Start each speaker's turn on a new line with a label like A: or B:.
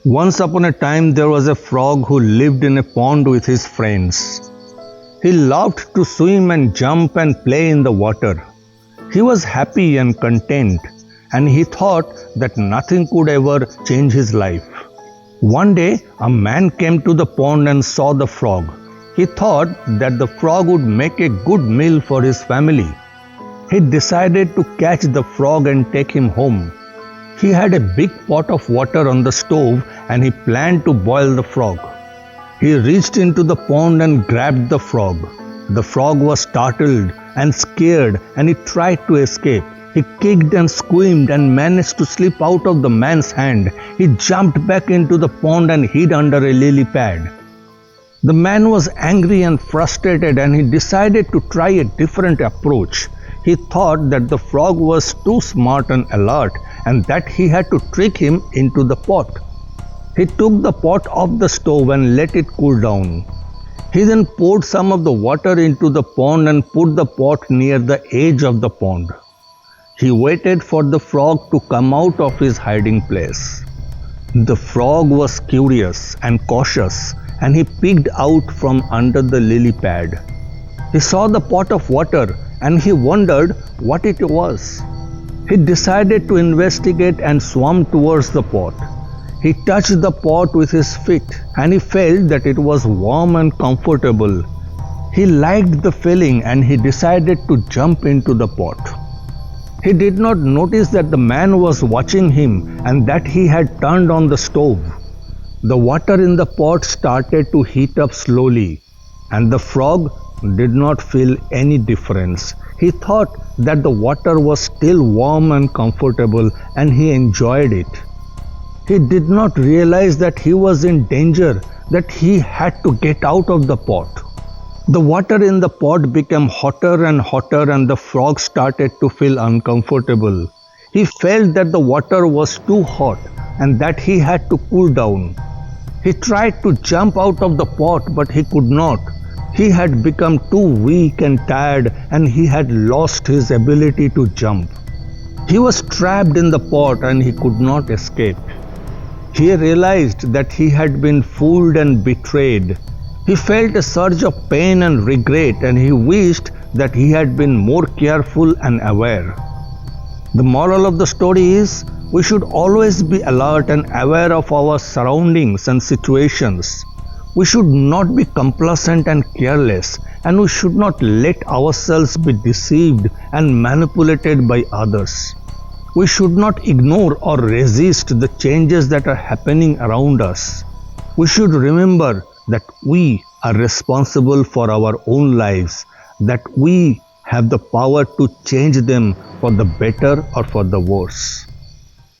A: Once upon a time there was a frog who lived in a pond with his friends. He loved to swim and jump and play in the water. He was happy and content, and he thought that nothing could ever change his life. One day, a man came to the pond and saw the frog. He thought that the frog would make a good meal for his family. He decided to catch the frog and take him home. He had a big pot of water on the stove and he planned to boil the frog. He reached into the pond and grabbed the frog. The frog was startled and scared and he tried to escape. He kicked and screamed and managed to slip out of the man's hand. He jumped back into the pond and hid under a lily pad. The man was angry and frustrated and he decided to try a different approach. He thought that the frog was too smart and alert and that he had to trick him into the pot. He took the pot off the stove and let it cool down. He then poured some of the water into the pond and put the pot near the edge of the pond. He waited for the frog to come out of his hiding place. The frog was curious and cautious and he peeked out from under the lily pad. He saw the pot of water and he wondered what it was. He decided to investigate and swam towards the pot. He touched the pot with his feet and he felt that it was warm and comfortable. He liked the feeling and he decided to jump into the pot. He did not notice that the man was watching him and that he had turned on the stove. The water in the pot started to heat up slowly and the frog did not feel any difference. He thought that the water was still warm and comfortable and he enjoyed it. He did not realize that he was in danger, that he had to get out of the pot. The water in the pot became hotter and hotter and the frog started to feel uncomfortable. He felt that the water was too hot and that he had to cool down. He tried to jump out of the pot but he could not. He had become too weak and tired and he had lost his ability to jump. He was trapped in the pot and he could not escape. He realized that he had been fooled and betrayed. He felt a surge of pain and regret and he wished that he had been more careful and aware. The moral of the story is, we should always be alert and aware of our surroundings and situations. We should not be complacent and careless, and we should not let ourselves be deceived and manipulated by others. We should not ignore or resist the changes that are happening around us. We should remember that we are responsible for our own lives, that we have the power to change them for the better or for the worse.